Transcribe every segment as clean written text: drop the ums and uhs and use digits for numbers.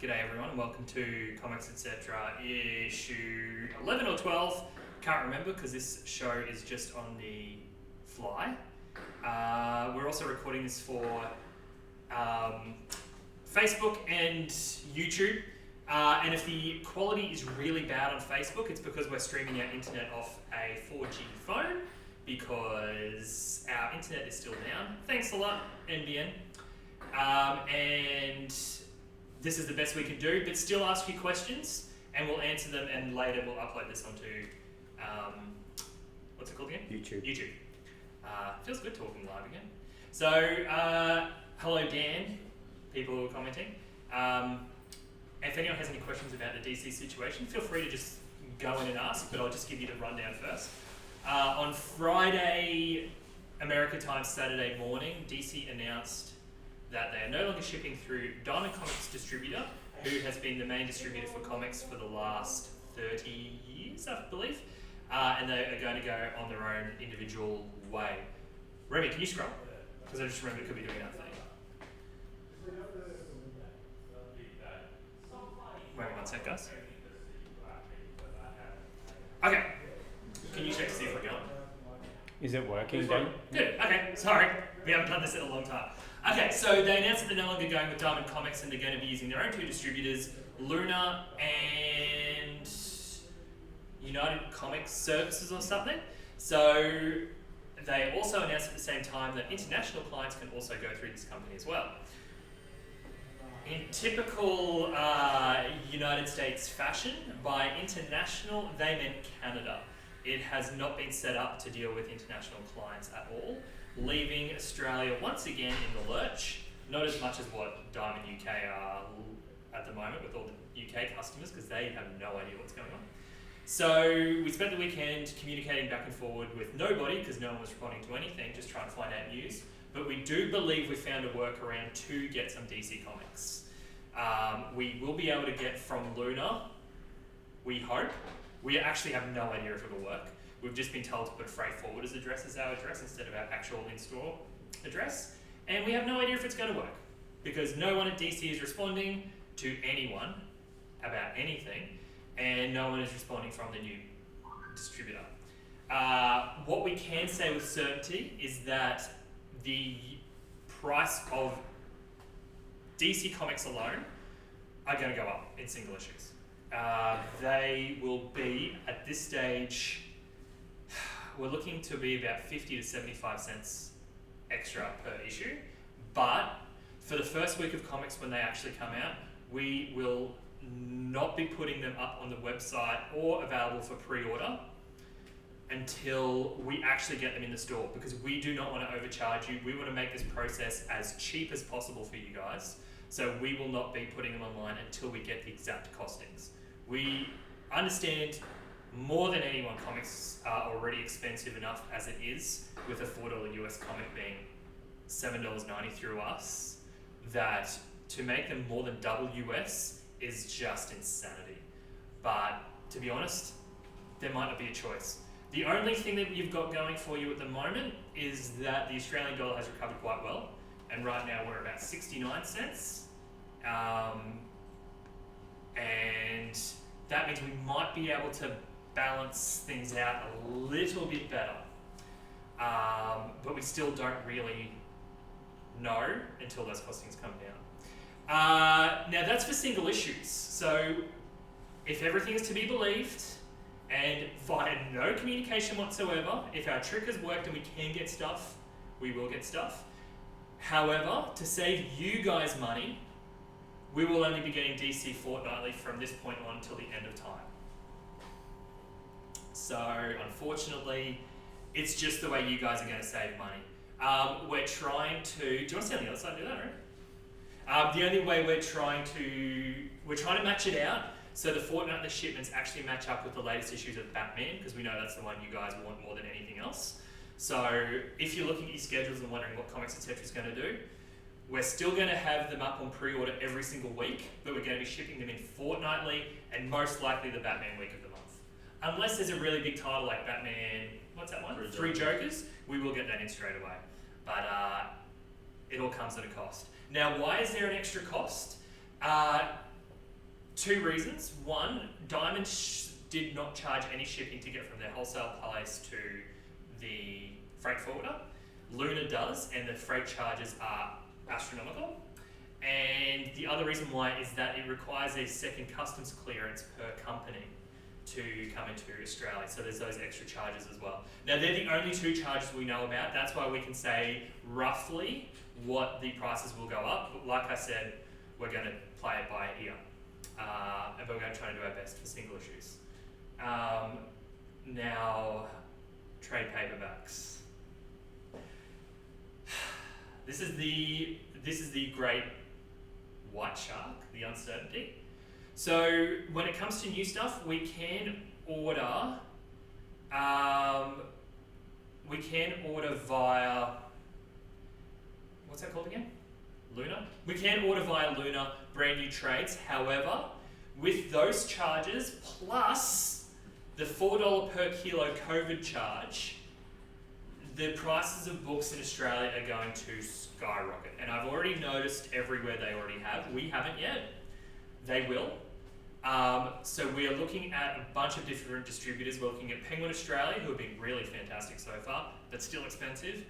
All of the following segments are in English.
G'day everyone and welcome to Comics Etc. issue 11 or 12. Can't remember because this show is just on the fly. We're also recording this for Facebook and YouTube. And if the quality is really bad on Facebook, it's because we're streaming our internet off a 4G phone because our internet is still down. Thanks a lot, NBN. And this is the best we can do, but still ask you questions and we'll answer them, and later we'll upload this onto, what's it called again? YouTube. Feels good talking live again. So, hello Dan, people who are commenting. If anyone has any questions about the DC situation, feel free to just go in and ask, but I'll just give you the rundown first. On Friday, America time, Saturday morning, DC announced that they are no longer shipping through Diamond Comics Distributor, who has been the main distributor for comics for the last 30 years, I believe. And they are going to go on their own individual way. Remy, can you scroll? Because I just remembered it could be doing that thing. Wait 1 sec, guys. Okay. Can you check to see if we're going? Is it working, Dan? Good. Okay. Sorry. We haven't done this in a long time. Okay, so they announced that they're no longer going with Diamond Comics and they're going to be using their own two distributors, Luna and United Comics Services or something. So they also announced at the same time that international clients can also go through this company as well. In typical United States fashion, by international, they meant Canada. It has not been set up to deal with international clients at all, leaving Australia once again in the lurch, not as much as what Diamond UK are at the moment with all the UK customers, because they have no idea what's going on. So we spent the weekend communicating back and forward with nobody, because no one was responding to anything, just trying to find out news. But we do believe we found a workaround to get some DC Comics. We will be able to get from Luna, we hope. We actually have no idea if it'll work. We've just been told to put freight forwarder's address as our address instead of our actual in-store address. And we have no idea if it's going to work, because no one at DC is responding to anyone about anything, and no one is responding from the new distributor. What we can say with certainty is that the price of DC Comics alone are going to go up in single issues. They will be, at this stage, we're looking to be about 50 to 75 cents extra per issue, but for the first week of comics when they actually come out, we will not be putting them up on the website or available for pre-order until we actually get them in the store, because we do not want to overcharge you. We want to make this process as cheap as possible for you guys, so we will not be putting them online until we get the exact costings. We understand more than anyone, comics are already expensive enough as it is, with a $4 US comic being $7.90 through us, that to make them more than double US is just insanity. But to be honest, there might not be a choice. The only thing that you've got going for you at the moment is that the Australian dollar has recovered quite well, and right now we're about 69 cents. And that means we might be able to balance things out a little bit better. But we still don't really know until those costings come down. Now that's for single issues. So if everything is to be believed, and via no communication whatsoever, if our trick has worked and we can get stuff, we will get stuff. However, to save you guys money, we will only be getting DC fortnightly from this point on until the end of time. So, unfortunately, it's just the way you guys are going to save money. We're trying to... Do you want to stay on the other side and do that, right? The only way we're trying to match it out so the fortnightly shipments actually match up with the latest issues of Batman, because we know that's the one you guys want more than anything else. So, if you're looking at your schedules and wondering what Comics Etc. is going to do, we're still going to have them up on pre-order every single week, but we're going to be shipping them in fortnightly, and most likely the Batman week of the month. Unless there's a really big title like Batman, what's that one? Three Jokers, we will get that in straight away. But it all comes at a cost. Now, why is there an extra cost? two reasons. One, Diamond did not charge any shipping to get from their wholesale place to the freight forwarder. Luna does, and the freight charges are astronomical. And the other reason why is that it requires a second customs clearance per company to come into Australia. So there's those extra charges as well. Now they're the only two charges we know about. That's why we can say roughly what the prices will go up. But like I said, we're going to play it by ear. And we're going to try to do our best for single issues. Now, trade paperbacks. This is the great white shark, the uncertainty. So when it comes to new stuff, we can order via, what's that called again? Luna? We can order via Luna brand new trades. However, with those charges plus the $4 per kilo COVID charge, the prices of books in Australia are going to skyrocket. And I've already noticed everywhere they already have. We haven't yet. They will. So we are looking at a bunch of different distributors. We're looking at Penguin Australia, who have been really fantastic so far, but still expensive.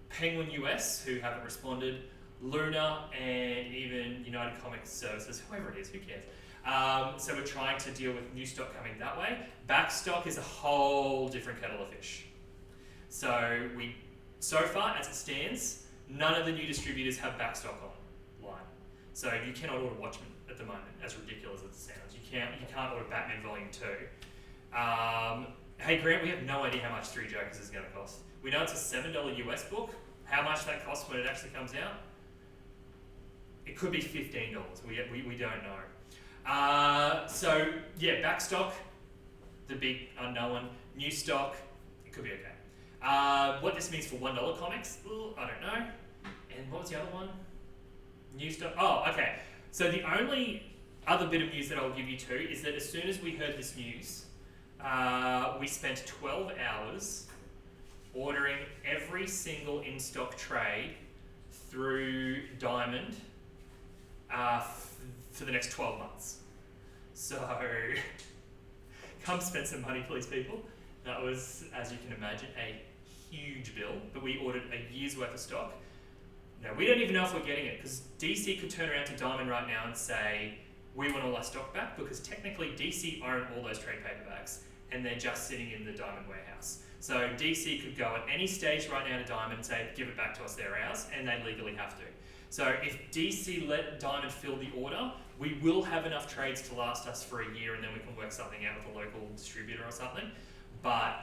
Penguin US, who haven't responded. Luna, and even United Comics Services, whoever it is, who cares? So we're trying to deal with new stock coming that way. Backstock is a whole different kettle of fish. So far, as it stands, none of the new distributors have backstock online. So you cannot order Watchmen at the moment, as ridiculous as it sounds. You can't order Batman Volume 2. Hey Grant, we have no idea how much Three Jokers is going to cost. We know it's a $7 US book. How much that costs when it actually comes out? It could be $15. We don't know. So yeah, backstock, the big unknown. New stock, it could be okay. What this means for $1 comics, I don't know. And what was the other one? New stock. Oh, okay. So the only other bit of news that I'll give you too is that as soon as we heard this news, we spent 12 hours ordering every single in-stock trade through Diamond for the next 12 months. So come spend some money, please, people. That was, as you can imagine, a huge bill, but we ordered a year's worth of stock. Now, we don't even know if we're getting it, because DC could turn around to Diamond right now and say, we want all our stock back, because technically DC own all those trade paperbacks, and they're just sitting in the Diamond warehouse. So DC could go at any stage right now to Diamond and say, give it back to us, they're ours, and they legally have to. So if DC let Diamond fill the order, we will have enough trades to last us for a year, and then we can work something out with a local distributor or something. But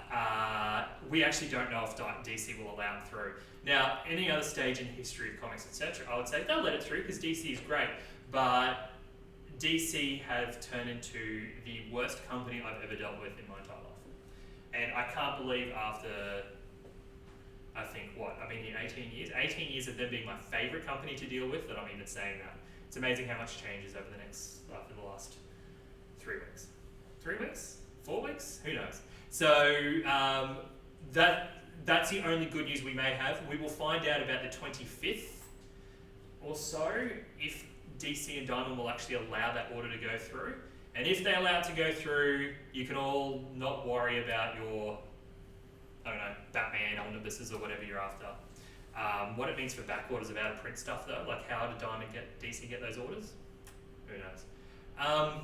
we actually don't know if DC will allow it through. Now, any other stage in the history of comics, etc., I would say they'll let it through because DC is great. But DC have turned into the worst company I've ever dealt with in my entire life. And I can't believe after, I think, I've been here 18 years of them being my favourite company to deal with, that I'm even saying that. It's amazing how much changes over the last 3 weeks. 3 weeks? 4 weeks? Who knows? So that's the only good news we may have. We will find out about the 25th or so if DC and Diamond will actually allow that order to go through. And if they allow it to go through, you can all not worry about your, I don't know, Batman omnibuses or whatever you're after. What it means for back orders of out of print stuff though, like how did DC get those orders? Who knows?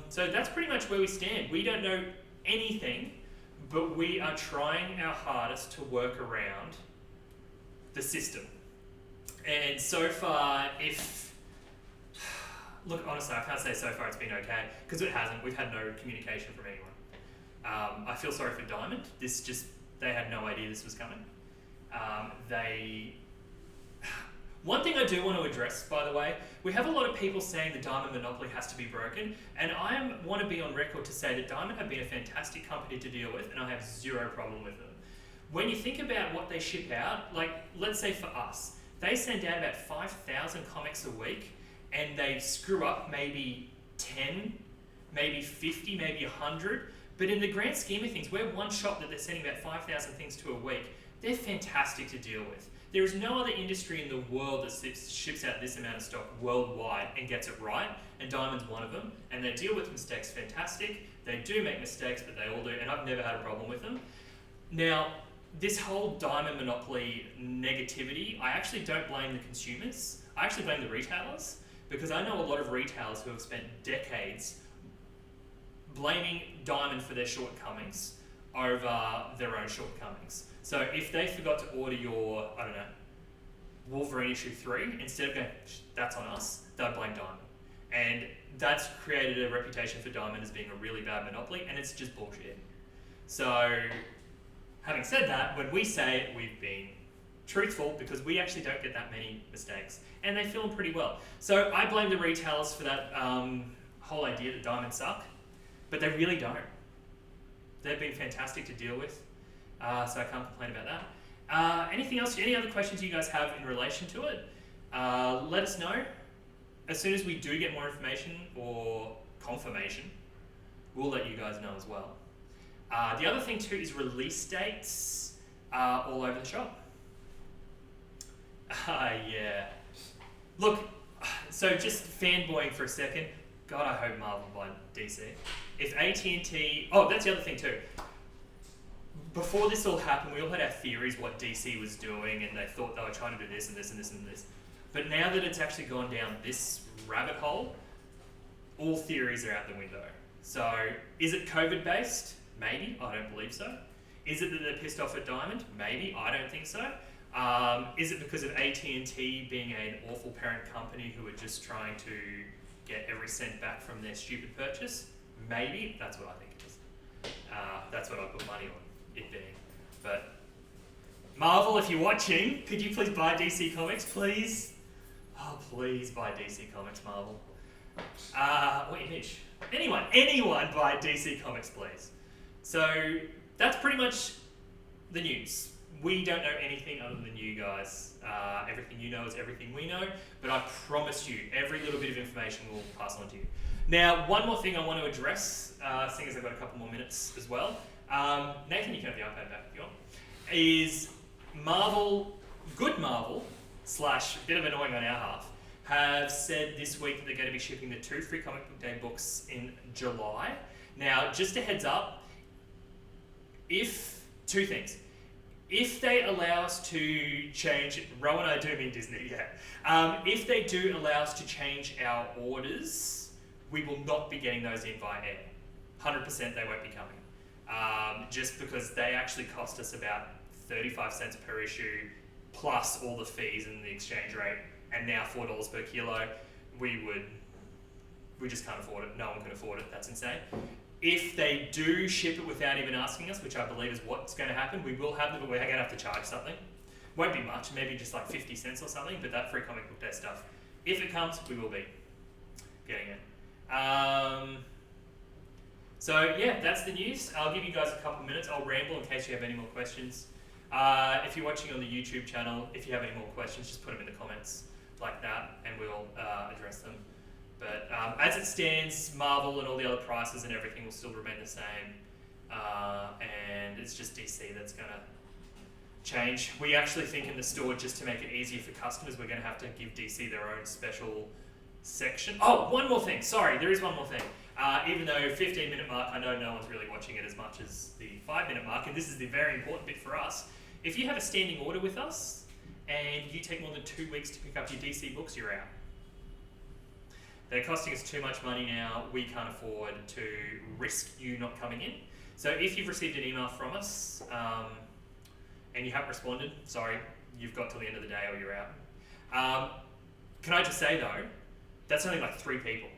So that's pretty much where we stand. We don't know anything, but we are trying our hardest to work around the system. And so far, look, honestly, I can't say so far it's been okay, because it hasn't. We've had no communication from anyone. I feel sorry for Diamond. They had no idea this was coming. One thing I do want to address, by the way, we have a lot of people saying the Diamond monopoly has to be broken, and I want to be on record to say that Diamond have been a fantastic company to deal with, and I have zero problem with them. When you think about what they ship out, like, let's say for us, they send out about 5,000 comics a week, and they screw up maybe 10, maybe 50, maybe 100, but in the grand scheme of things, we're one shop that they're sending about 5,000 things to a week. They're fantastic to deal with. There is no other industry in the world that ships out this amount of stock worldwide and gets it right, and Diamond's one of them. And they deal with mistakes fantastic. They do make mistakes, but they all do, and I've never had a problem with them. Now, this whole Diamond monopoly negativity, I actually don't blame the consumers. I actually blame the retailers, because I know a lot of retailers who have spent decades blaming Diamond for their shortcomings over their own shortcomings. So if they forgot to order your, I don't know, Wolverine issue 3, instead of going, that's on us, they'll blame Diamond. And that's created a reputation for Diamond as being a really bad monopoly, and it's just bullshit. So, having said that, when we say it, we've been truthful, because we actually don't get that many mistakes, and they film pretty well. So I blame the retailers for that whole idea that Diamonds suck, but they really don't. They've been fantastic to deal with, so I can't complain about that. Anything else? Any other questions you guys have in relation to it? Let us know. As soon as we do get more information or confirmation, we'll let you guys know as well. The other thing too is release dates all over the shop. Yeah. Look, so just fanboying for a second. God, I hope Marvel buy DC. If AT&T... Oh, that's the other thing too. Before this all happened, we all had our theories what DC was doing, and they thought they were trying to do this and this and this and this. But now that it's actually gone down this rabbit hole, all theories are out the window. So, is it COVID-based? Maybe. I don't believe so. Is it that they're pissed off at Diamond? Maybe. I don't think so. Is it because of AT&T being an awful parent company who are just trying to get every cent back from their stupid purchase? Maybe. That's what I think it is. That's what I put money on it being. But Marvel, if you're watching, could you please buy DC Comics, please? Oh, please buy DC Comics, Marvel. Wait, Mitch. Anyone buy DC Comics, please. So that's pretty much the news. We don't know anything other than you guys. Everything you know is everything we know, but I promise you, every little bit of information will pass on to you. Now, one more thing I want to address, seeing as I've got a couple more minutes as well. Nathan, you can have the iPad back if you want. Is Marvel, good Marvel, / bit of annoying on our half, have said this week that they're going to be shipping the 2 free Comic Book Day books in July. Now, just a heads up, two things. If they allow us to change, Rowan, I do mean Disney, yeah. If they do allow us to change our orders, we will not be getting those in via air. 100% they won't be coming. Just because they actually cost us about 35 cents per issue, plus all the fees and the exchange rate, and now $4 per kilo. We just can't afford it. No one can afford it. That's insane. If they do ship it without even asking us, which I believe is what's going to happen, we will have them, but we're going to have to charge something. Won't be much, maybe just like 50 cents or something, but that free Comic Book Day stuff, if it comes, we will be getting it. So yeah, that's the news. I'll give you guys a couple minutes. I'll ramble in case you have any more questions. If you're watching on the YouTube channel, if you have any more questions, just put them in the comments like that, and we'll address them. But as it stands, Marvel and all the other prices and everything will still remain the same. And it's just DC that's going to change. We actually think in the store, just to make it easier for customers, we're going to have to give DC their own special section. Oh, one more thing. Sorry, there is one more thing. Even though 15-minute mark, I know no one's really watching it as much as the 5-minute mark, and this is the very important bit for us. If you have a standing order with us, and you take more than 2 weeks to pick up your DC books, you're out. They're costing us too much money now. We can't afford to risk you not coming in. So if you've received an email from us and you haven't responded, sorry, you've got till the end of the day or you're out. Can I just say though, that's only like 3 people.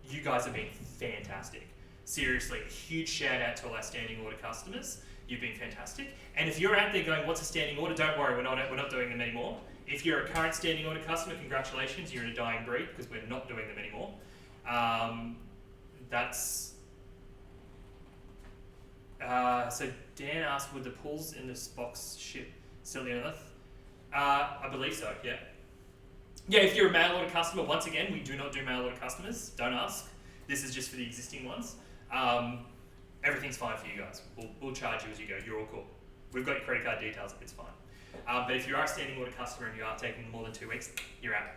You guys have been fantastic. Seriously, a huge shout out to all our standing order customers. You've been fantastic. And if you're out there going, what's a standing order? Don't worry, we're not doing them anymore. If you're a current standing order customer, congratulations, you're in a dying breed because we're not doing them anymore. So Dan asked, would the pulls in this box ship still the Earth? I believe so, yeah. Yeah, if you're a mail order customer, once again, we do not do mail order customers. Don't ask. This is just for the existing ones. Everything's fine for you guys. We'll charge you as you go. You're all cool. We've got your credit card details. It's fine. But if you are a standing order customer and you are taking more than 2 weeks, you're out.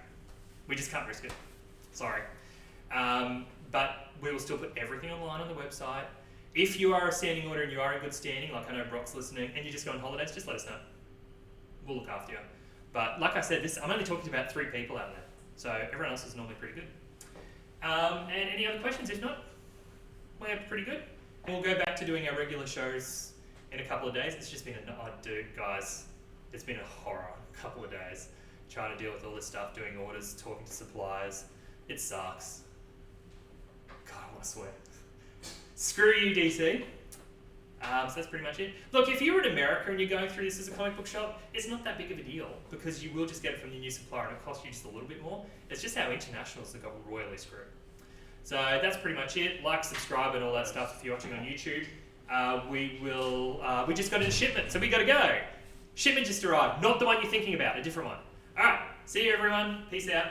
We just can't risk it. Sorry. But we will still put everything online on the website. If you are a standing order and you are in good standing, like I know Brock's listening, and you just go on holidays, just let us know. We'll look after you. But like I said, I'm only talking to about 3 people out there. So everyone else is normally pretty good. And any other questions? If not, we're pretty good. And we'll go back to doing our regular shows in a couple of days. It's just been guys, it's been a horror couple of days. Trying to deal with all this stuff, doing orders, talking to suppliers. It sucks. God, I want to swear. Screw you, DC. So that's pretty much it. Look, if you were in America and you're going through this as a comic book shop, it's not that big of a deal because you will just get it from your new supplier and it'll cost you just a little bit more. It's just how internationals have got royally screwed. So that's pretty much it. Like, subscribe and all that stuff if you're watching on YouTube. We just got a shipment, so we got to go. Shipment just arrived. Not the one you're thinking about, a different one. All right, see you everyone. Peace out.